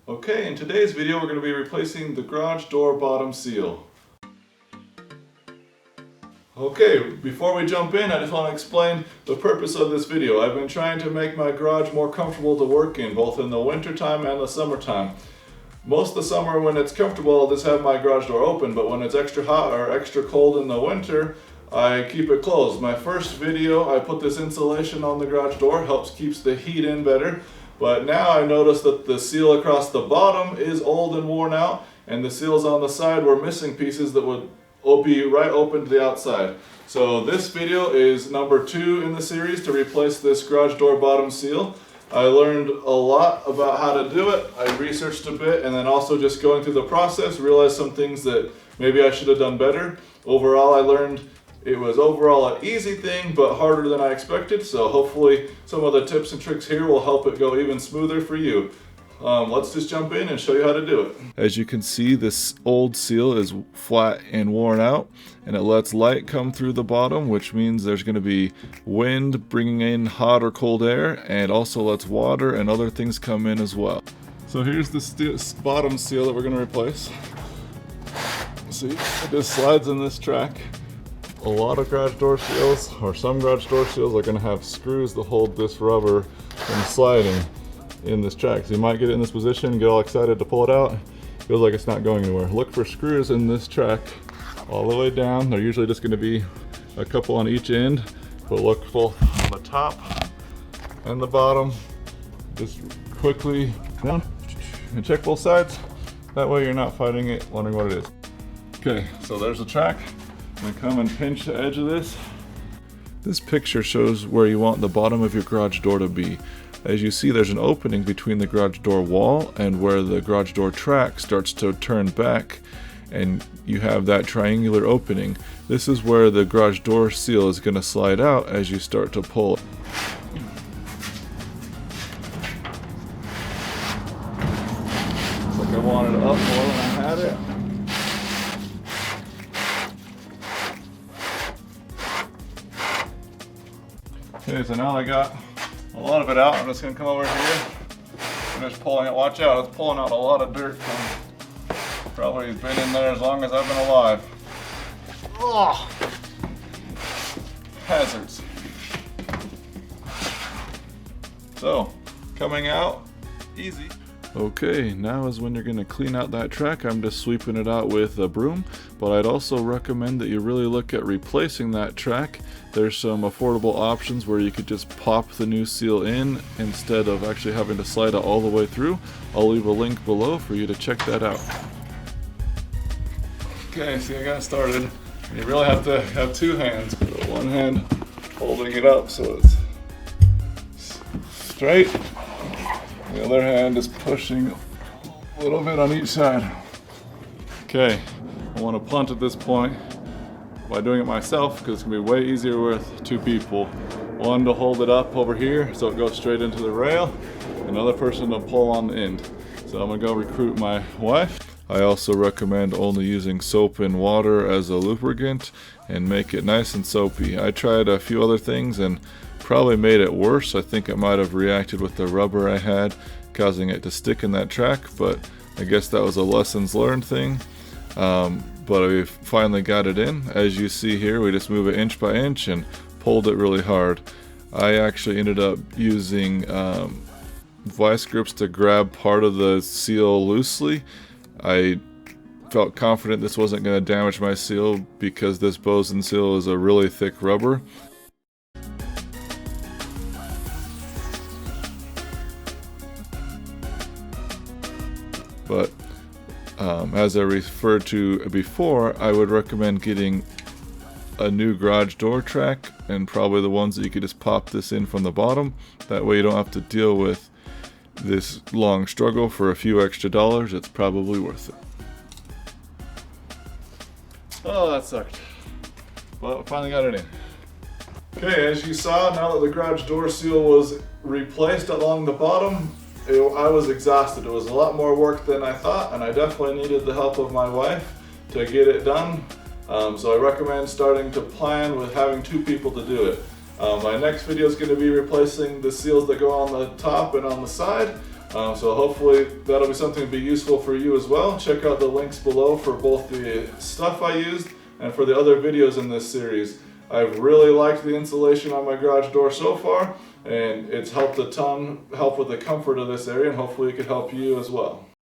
Okay, in today's video we're going to be replacing the garage door bottom seal. Okay, before we jump in, I just want to explain the purpose of this video. I've been trying to make my garage more comfortable to work in, both in the winter time and the summertime. Most of the summer when it's comfortable, I'll just have my garage door open, but when it's extra hot or extra cold in the winter, I keep it closed. My first video, I put this insulation on the garage door, keeps the heat in better. But now I noticed that the seal across the bottom is old and worn out, and the seals on the side were missing pieces that would be right open to the outside. So this video is number 2 in the series to replace this garage door bottom seal. I learned a lot about how to do it. I researched a bit, and then also just going through the process, realized some things that maybe I should have done better. Overall, I learned it was overall an easy thing, but harder than I expected. So hopefully some of the tips and tricks here will help it go even smoother for you. Let's just jump in and show you how to do it. As you can see, this old seal is flat and worn out, and it lets light come through the bottom, which means there's going to be wind bringing in hot or cold air, and also lets water and other things come in as well. So here's the bottom seal that we're going to replace. See, it just slides in this track. A lot of garage door seals, or some garage door seals, are going to have screws to hold this rubber from sliding in this track. So you might get it in this position, get all excited to pull it out. Feels like it's not going anywhere. Look for screws in this track all the way down. They're usually just going to be a couple on each end, but look both on the top and the bottom. Just quickly down and check both sides. That way you're not fighting it, wondering what it is. Okay, so there's the track. I'm gonna come and pinch the edge of this. This picture shows where you want the bottom of your garage door to be. As you see, there's an opening between the garage door wall and where the garage door track starts to turn back, and you have that triangular opening. This is where the garage door seal is going to slide out as you start to pull it. Looks like I wanted it up more than I had it. Okay, so now I got a lot of it out. I'm just going to come over here and just pulling it. Watch out, it's pulling out a lot of dirt. Probably been in there as long as I've been alive. Ugh. Hazards. So, coming out, easy. Okay, now is when you're going to clean out that track. I'm just sweeping it out with a broom, but I'd also recommend that you really look at replacing that track. There's some affordable options where you could just pop the new seal in instead of actually having to slide it all the way through. I'll leave a link below for you to check that out. Okay, see, I got started. You really have to have 2 hands. One hand holding it up so it's straight. The other hand is pushing a little bit on each side. Okay, I want to punt at this point by doing it myself because it's going to be way easier with 2 people. One to hold it up over here so it goes straight into the rail, another person to pull on the end. So I'm going to go recruit my wife. I also recommend only using soap and water as a lubricant and make it nice and soapy. I tried a few other things and probably made it worse. I think it might have reacted with the rubber I had, causing it to stick in that track, but I guess that was a lessons learned thing. But we finally got it in. As you see here, we just move it inch by inch and pulled it really hard. I actually ended up using vice grips to grab part of the seal loosely. I felt confident this wasn't going to damage my seal because this Bosun seal is a really thick rubber. But as I referred to before, I would recommend getting a new garage door track, and probably the ones that you could just pop this in from the bottom. That way you don't have to deal with this long struggle for a few extra dollars. It's probably worth it. Oh, that sucked. Well, finally got it in. Okay, as you saw, now that the garage door seal was replaced along the bottom, I was exhausted. It was a lot more work than I thought, and I definitely needed the help of my wife to get it done. So I recommend starting to plan with having 2 people to do it. My next video is going to be replacing the seals that go on the top and on the side. So hopefully that'll be something to be useful for you as well. Check out the links below for both the stuff I used and for the other videos in this series. I've really liked the insulation on my garage door so far, and it's helped a ton, help with the comfort of this area, and hopefully it could help you as well.